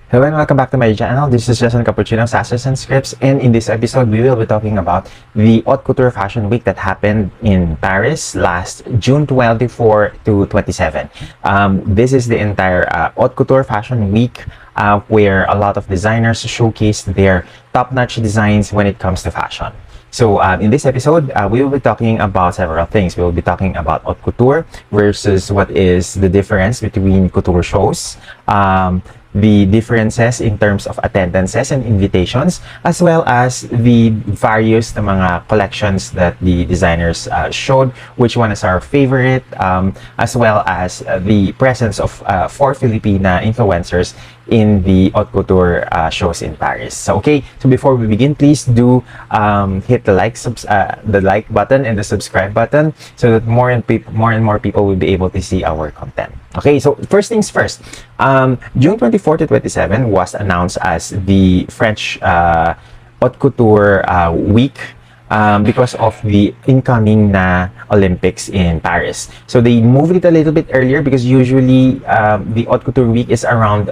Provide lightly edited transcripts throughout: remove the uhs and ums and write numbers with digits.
Hello and welcome back to my channel. This is Jason Cappuccino, Sashes&Scripts, and in this episode, we will be talking about the Haute Couture Fashion Week that happened in Paris last June 24 to 27. This is the entire Haute Couture Fashion Week where a lot of designers showcased their top-notch designs when it comes to fashion. So in this episode, we will be talking about several things. We will be talking about haute couture versus what is the difference between couture shows, the differences in terms of attendances and invitations, as well as the various na mga collections that the designers showed, which one is our favorite, as well as the presence of 4 Filipina influencers in the haute couture shows in Paris. So before we begin, please do hit the like button and the subscribe button so that more and more people will be able to see our content. Okay, so first things first, June 24 to 27 was announced as the French haute couture week because of the incoming Olympics in Paris. So they moved it a little bit earlier because usually the haute couture week is around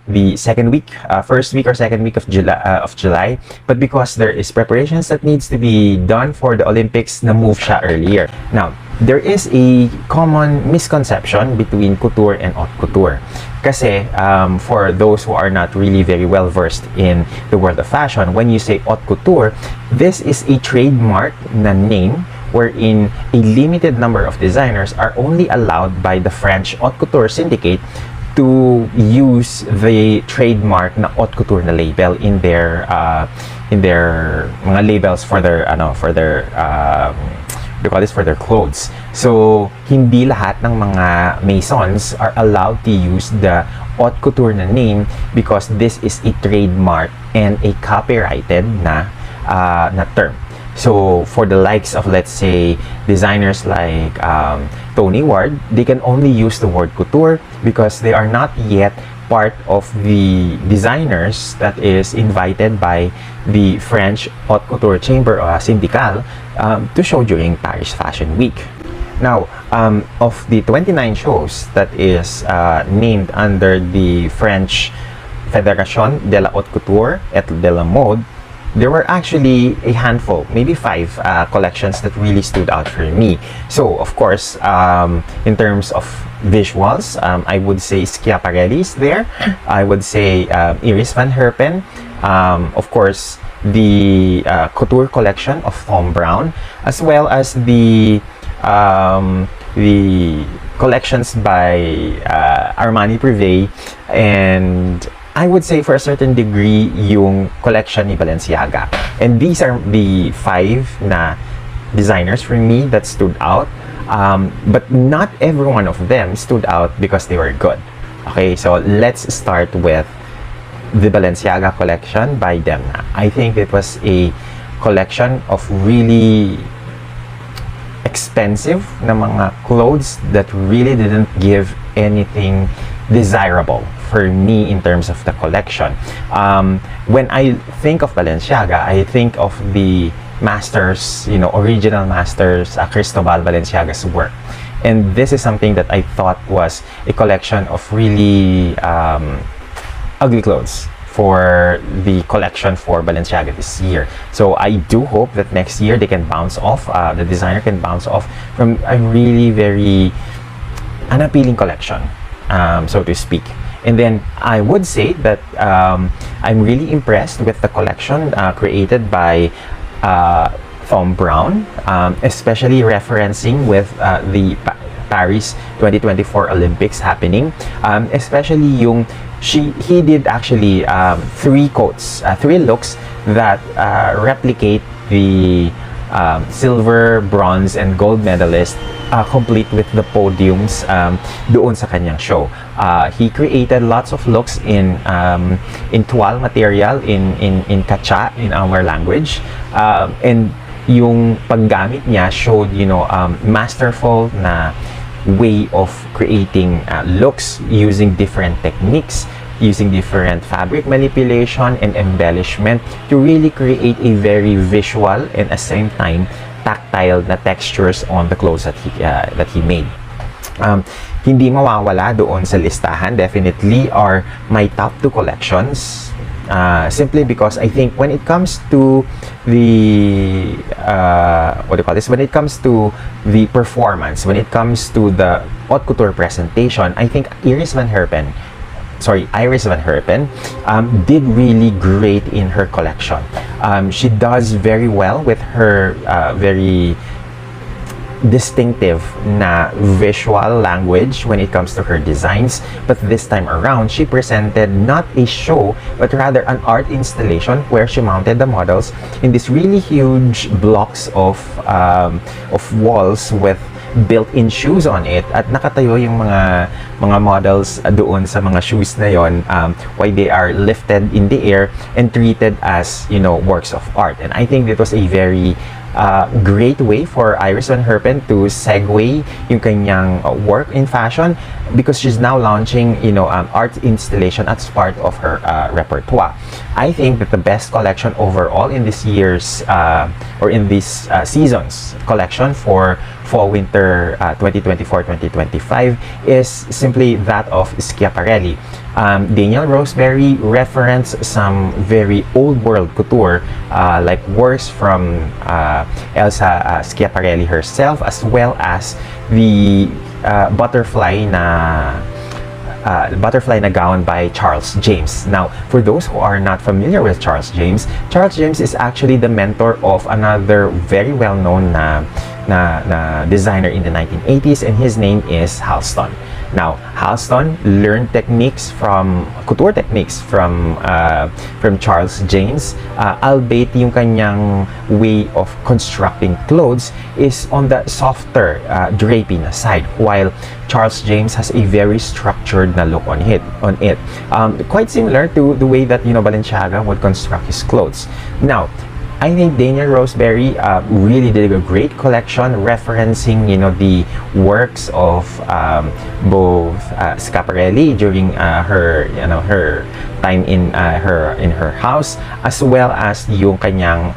the second week, first week or second week of July. But because there is preparations that needs to be done for the Olympics, na-move siya earlier. Now, there is a common misconception between couture and haute couture. Kasi for those who are not really very well versed in the world of fashion, when you say haute couture, this is a trademark na name wherein a limited number of designers are only allowed by the French haute couture syndicate to use the trademark na haute couture na label in their mga labels for their for their clothes. So hindi lahat ng mga masons are allowed to use the haute couture na name because this is a trademark and a copyrighted na term. So for the likes of, let's say, designers like Tony Ward, they can only use the word couture because they are not yet part of the designers that is invited by the French Haute Couture Chamber Syndical to show during Paris Fashion Week. Now, of the 29 shows that is named under the French Fédération de la Haute Couture et de la Mode, there were actually a handful, maybe 5 collections that really stood out for me. So, of course, in terms of visuals, I would say Schiaparelli is there. I would say Iris van Herpen. Of course, the couture collection of Thom Browne, as well as the collections by Armani Privé, and I would say for a certain degree yung collection ni Balenciaga. And these are the 5 na designers for me that stood out. But not every one of them stood out because they were good. Okay, so let's start with the Balenciaga collection by Demna. I think it was a collection of really expensive na mga clothes that really didn't give anything desirable for me in terms of the collection. When I think of Balenciaga, I think of the masters, original masters, Cristobal Balenciaga's work. And this is something that I thought was a collection of really ugly clothes for the collection for Balenciaga this year. So I do hope that next year they can bounce off, the designer can bounce off from a really very unappealing collection, so to speak. And then I would say that I'm really impressed with the collection created by Thom Browne, especially referencing with the Paris 2024 Olympics happening, especially yung he did actually 3 coats, 3 looks that replicate the silver, bronze, and gold medalist, complete with the podiums doon sa kanyang show. He created lots of looks in toile material, in kacha in our language, and yung paggamit niya showed masterful na way of creating looks using different techniques, using different fabric manipulation and embellishment to really create a very visual and at the same time tactile na textures on the clothes that he made. hindi mawawala doon sa listahan definitely are my top 2 collections. Simply because I think when it comes to the when it comes to the performance, when it comes to the haute couture presentation, I think Iris Van Herpen did really great in her collection. She does very well with her very distinctive na visual language when it comes to her designs, but this time around she presented not a show but rather an art installation where she mounted the models in these really huge blocks of walls with built-in shoes on it, at nakatayo yung mga models doon sa mga shoes na yon, why they are lifted in the air and treated as, you know, works of art. And I think it was a very great way for Iris Van Herpen to segue yung kanyang work in fashion, because she's now launching, you know, art installation as part of her repertoire. I think that the best collection overall in this year's or in this season's collection for fall-winter 2024-2025 is simply that of Schiaparelli. Daniel Roseberry referenced some very old-world couture like works from Elsa Schiaparelli herself, as well as the butterfly na gown by Charles James. Now, for those who are not familiar with Charles James is actually the mentor of another very well-known na designer in the 1980s, and his name is Halston. Now, Halston learned couture techniques from Charles James, albeit yung kanyang way of constructing clothes is on the softer draping side, while Charles James has a very structured na look on it. Quite similar to the way that, you know, Balenciaga would construct his clothes. Now, I think Daniel Roseberry really did a great collection referencing, you know, the works of both Schiaparelli during her time in her house, as well as yung kanyang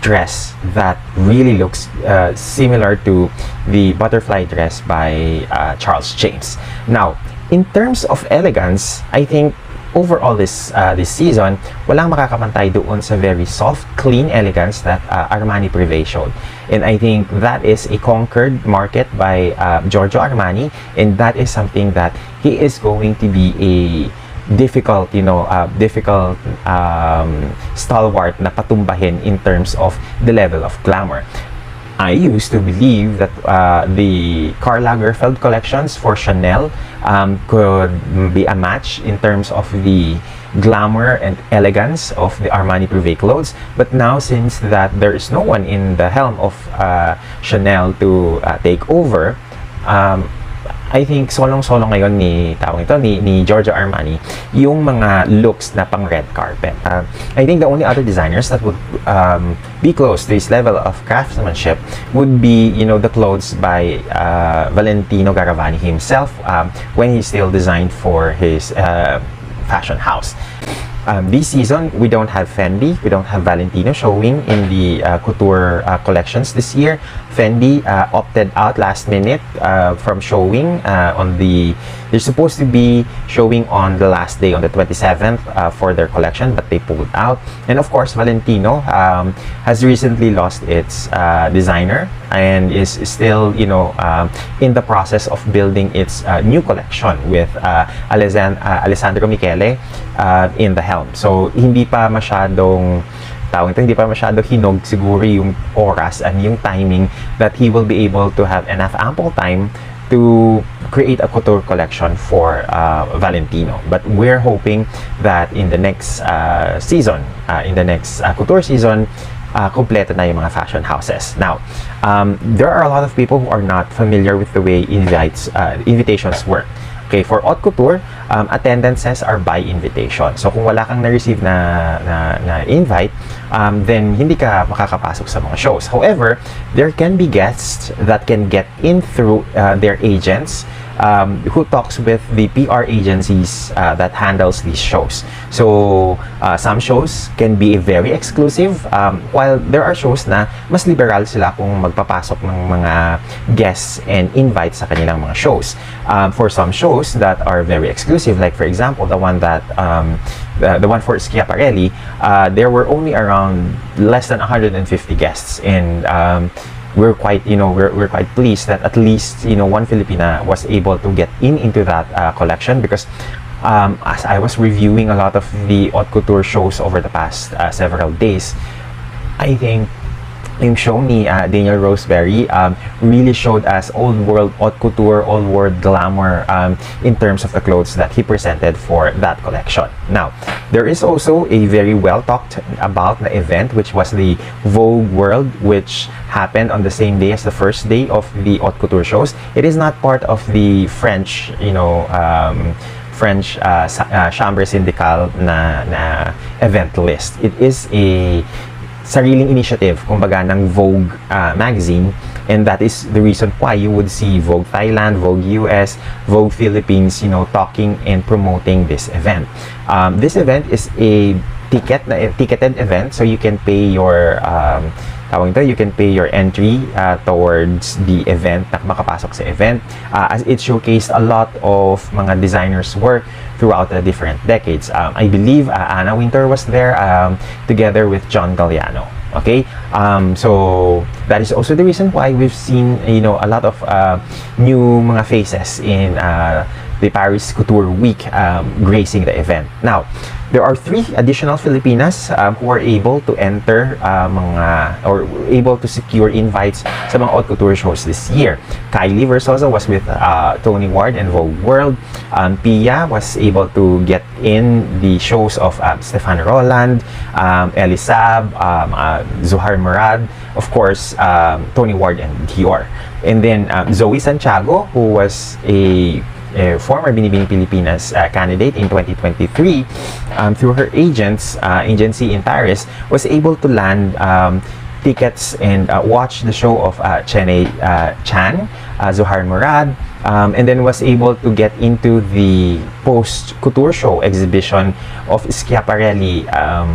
dress that really looks similar to the butterfly dress by Charles James. Now, in terms of elegance, I think overall this season, walang makakapantay doon sa very soft, clean elegance that Armani Privé showed. And I think that is a conquered market by Giorgio Armani, and that is something that he is going to be a difficult stalwart na patumbahin in terms of the level of glamour. I used to believe that the Karl Lagerfeld collections for Chanel could be a match in terms of the glamour and elegance of the Armani Privé clothes, but now, since that there is no one in the helm of Chanel to take over, I think solong-solo ngayon ni Giorgio Armani yung mga looks na pang red carpet. I think the only other designers that would be close to this level of craftsmanship would be, you know, the clothes by Valentino Garavani himself when he still designed for his fashion house. This season, we don't have Fendi, we don't have Valentino showing in the couture collections this year. Fendi opted out last minute from showing they're supposed to be showing on the last day, on the 27th, for their collection, but they pulled out. And of course, Valentino has recently lost its designer and is still, you know, in the process of building its new collection with Alessandro Michele in the helm. So, hindi pa masyadong hinog siguro yung oras and yung timing that he will be able to have enough ample time to create a couture collection for Valentino. But we're hoping that in the next season, in the next couture season, kompleto na yung mga fashion houses. Now, there are a lot of people who are not familiar with the way invitations work. Okay, for haute couture, attendances are by invitation. So, kung wala kang na-receive na invite, then hindi ka makakapasok sa mga shows. However, there can be guests that can get in through their agents who talks with the PR agencies that handles these shows. So some shows can be very exclusive, while there are shows na mas liberal sila kung magpapasok ng mga guests and invites sa kanilang mga shows. For some shows that are very exclusive, like for example the one that the one for Schiaparelli, there were only around less than 150 guests, and we're quite we're quite pleased that at least one Filipina was able to get into that collection, because as I was reviewing a lot of the haute couture shows over the past several days, I think yung show ni Daniel Roseberry really showed us old world haute couture, old world glamour in terms of the clothes that he presented for that collection. Now, there is also a very well talked about the event, which was the Vogue World, which happened on the same day as the first day of the haute couture shows. It is not part of the French, French Chambre Syndicale na event list. It is a sariling initiative, kumbaga, ng Vogue magazine, and that is the reason why you would see Vogue Thailand, Vogue US, Vogue Philippines, talking and promoting this event. This event is a ticketed event, so you can pay your you can pay your entry towards the event na makapasok sa event, as it showcased a lot of mga designers' work throughout the different decades. I believe Anna Wintour was there together with John Galliano. Okay, so that is also the reason why we've seen a lot of new mga faces in the Paris Couture Week gracing the event. Now, there are 3 additional Filipinas who are able to enter or able to secure invites sa mga haute couture shows this year. Kylie Verzosa was with Tony Ward and Vogue World. Pia was able to get in the shows of Stefan Roland, Elisab, Zuhar Murad, of course, Tony Ward and Dior. And then Zoe Santiago, who was a former Binibining Pilipinas candidate in 2023, through her agency in Paris, was able to land tickets and watch the show of Cheney Chan, Zuhar Murad, and then was able to get into the post-couture show exhibition of Schiaparelli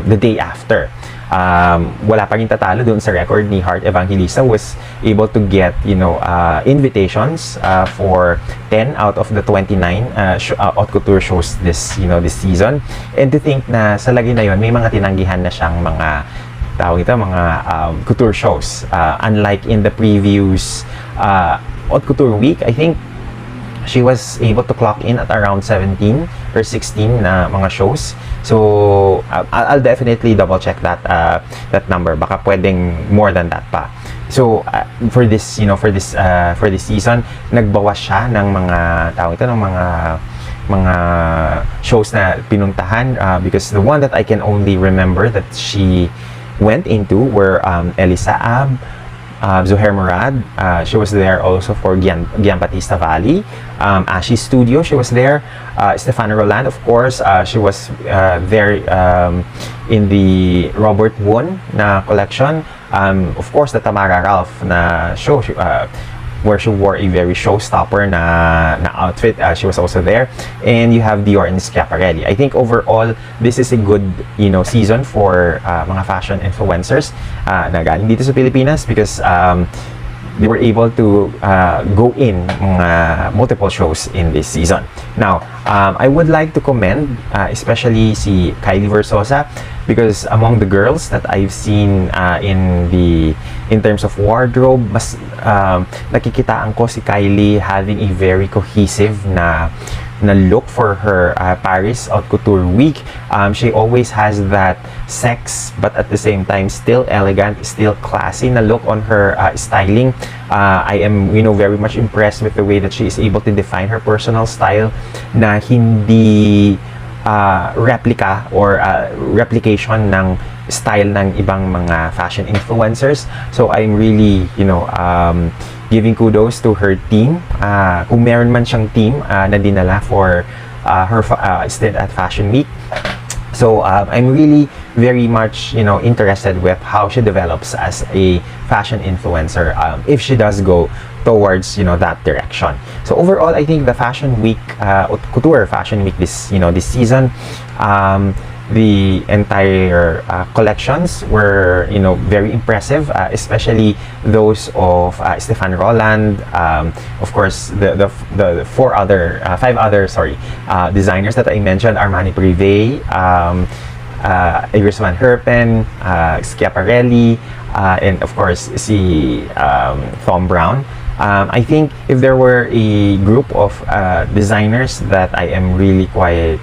the day after. Wala pa rin tatalo doon sa record ni Heart Evangelista, was able to get invitations for 10 out of the 29 haute couture shows this season. And to think na sa lagi na yon may mga tinanggihan na siyang mga couture shows, unlike in the previous haute couture week. I think she was able to clock in at around 17 or 16 na mga shows. So I'll definitely double check that number. Baka pwedeng more than that pa. So for this season, nagbawas siya ng mga shows na pinuntahan, because the one that I can only remember that she went into were Elisa Ab, Zuhair Murad, she was there also for Giambattista Valley. Ashi's Studio, she was there. Stefano Roland, of course, she was there in the Robert Won na collection. Of course, the Tamara Ralph na show, where she wore a very showstopper na outfit. She was also there. And you have Dior and Schiaparelli. I think overall, this is a good season for mga fashion influencers na galing dito sa Pilipinas, because they were able to go in multiple shows in this season. Now, I would like to commend especially si Kylie Verzosa, because among the girls that I've seen in terms of wardrobe, mas nakikitaan ko si Kylie having a very cohesive na look for her Paris Haute Couture Week. She always has that sex, but at the same time still elegant, still classy na look on her styling. I am very much impressed with the way that she is able to define her personal style, na hindi replica or replication ng style ng ibang mga fashion influencers. So I'm really giving kudos to her team, kung meron man siyang team na dinala for her stint at Fashion Week. So I'm really very much interested with how she develops as a fashion influencer, if she does go towards that direction. So overall, I think the Fashion Week, Haute Couture Fashion Week this season, the entire collections were very impressive, especially those of Stefan Roland. Of course, the five other designers that I mentioned: Armani Privé, Iris Van Herpen, Schiaparelli, and of course Thom Browne. I think if there were a group of designers that I am really quite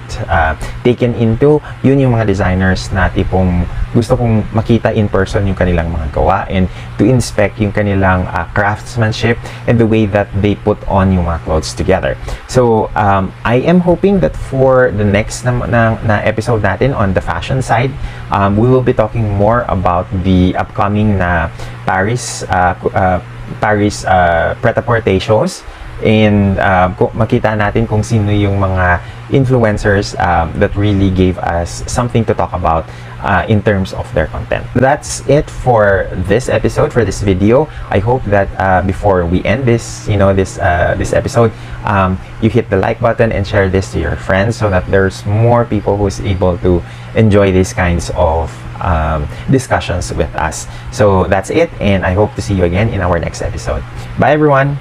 taken into, yun yung mga designers na tipong gusto kong makita in person yung kanilang mga gawa and to inspect yung kanilang craftsmanship and the way that they put on yung mga clothes together. So I am hoping that for the next na episode natin on the fashion side, we will be talking more about the upcoming na Paris pret-a-porter shows, and makita natin kung sino yung mga influencers that really gave us something to talk about in terms of their content. That's it for this episode, for this video. I hope that before we end this this episode, you hit the like button and share this to your friends so that there's more people who's able to enjoy these kinds of discussions with us. So that's it, and I hope to see you again in our next episode. Bye everyone.